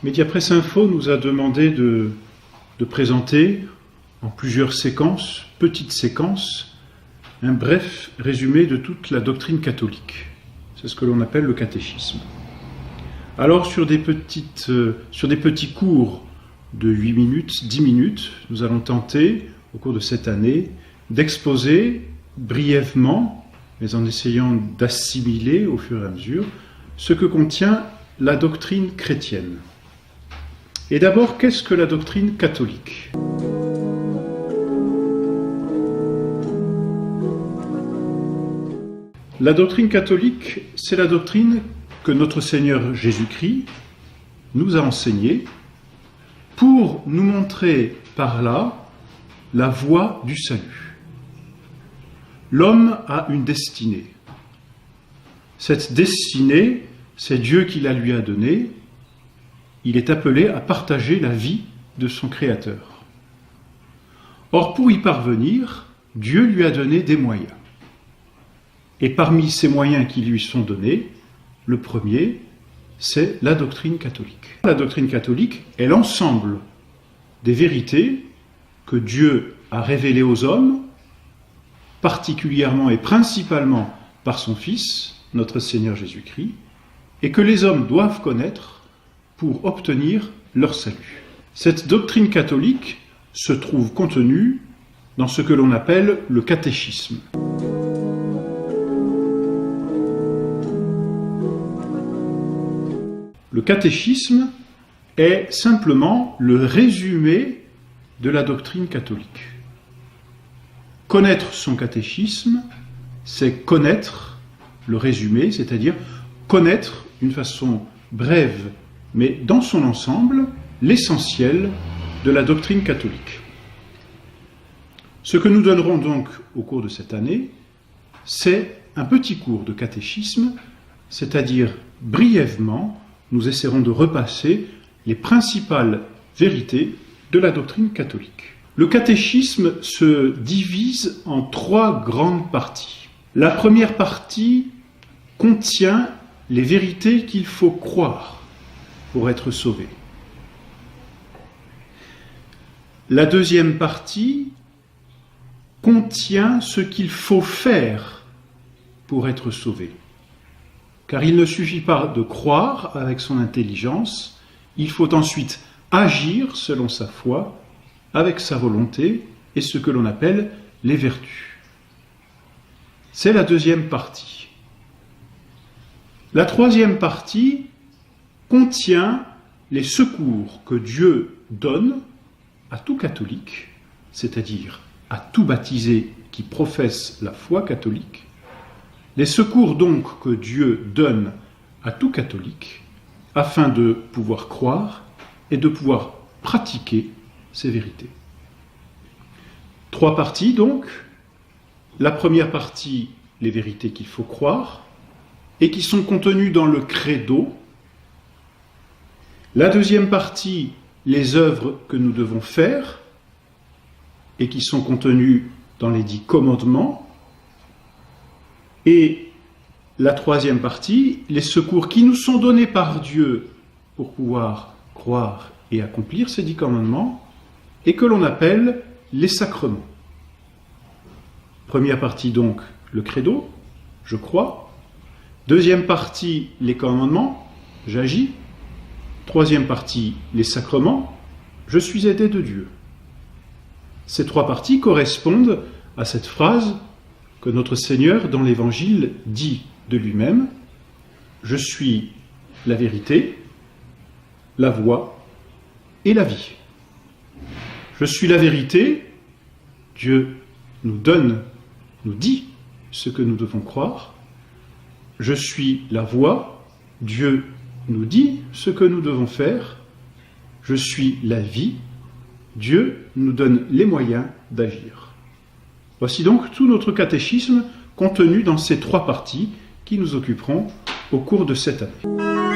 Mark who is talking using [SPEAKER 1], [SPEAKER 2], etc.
[SPEAKER 1] Mediapresse Info nous a demandé de présenter en plusieurs séquences, petites séquences, un bref résumé de toute la doctrine catholique. C'est ce que l'on appelle le catéchisme. Alors sur des petits cours de 8 minutes, 10 minutes, nous allons tenter, au cours de cette année, d'exposer brièvement, mais en essayant d'assimiler au fur et à mesure, ce que contient la doctrine chrétienne. Et d'abord, qu'est-ce que la doctrine catholique ? La doctrine catholique, c'est la doctrine que notre Seigneur Jésus-Christ nous a enseignée pour nous montrer par là la voie du salut. L'homme a une destinée. Cette destinée, c'est Dieu qui la lui a donnée. Il est appelé à partager la vie de son Créateur. Or, pour y parvenir, Dieu lui a donné des moyens. Et parmi ces moyens qui lui sont donnés, le premier, c'est la doctrine catholique. La doctrine catholique est l'ensemble des vérités que Dieu a révélées aux hommes, particulièrement et principalement par son Fils, notre Seigneur Jésus-Christ, et que les hommes doivent connaître pour obtenir leur salut. Cette doctrine catholique se trouve contenue dans ce que l'on appelle le catéchisme. Le catéchisme est simplement le résumé de la doctrine catholique. Connaître son catéchisme, c'est connaître le résumé, c'est-à-dire connaître d'une façon brève, mais dans son ensemble, l'essentiel de la doctrine catholique. Ce que nous donnerons donc au cours de cette année, c'est un petit cours de catéchisme, c'est-à-dire brièvement, nous essaierons de repasser les principales vérités de la doctrine catholique. Le catéchisme se divise en 3 grandes parties. La première partie contient les vérités qu'il faut croire pour être sauvé. La deuxième partie contient ce qu'il faut faire pour être sauvé. Car il ne suffit pas de croire avec son intelligence, il faut ensuite agir selon sa foi, avec sa volonté et ce que l'on appelle les vertus. C'est la deuxième partie. La troisième partie contient les secours que Dieu donne à tout catholique, c'est-à-dire à tout baptisé qui professe la foi catholique, les secours donc que Dieu donne à tout catholique afin de pouvoir croire et de pouvoir pratiquer ces vérités. 3 parties donc. La première partie, les vérités qu'il faut croire et qui sont contenues dans le credo. La deuxième partie, les œuvres que nous devons faire et qui sont contenues dans les 10 commandements. Et la troisième partie, les secours qui nous sont donnés par Dieu pour pouvoir croire et accomplir ces 10 commandements, et que l'on appelle les sacrements. Première partie donc, le credo, je crois. Deuxième partie, les commandements, j'agis. Troisième partie, les sacrements, je suis aidé de Dieu. Ces 3 parties correspondent à cette phrase que notre Seigneur, dans l'Évangile, dit de lui-même : « Je suis la vérité, la voie et la vie. » Je suis la vérité, Dieu nous dit ce que nous devons croire. Je suis la voie, Dieu nous dit ce que nous devons faire. Je suis la vie, Dieu nous donne les moyens d'agir. Voici donc tout notre catéchisme contenu dans ces 3 parties qui nous occuperont au cours de cette année.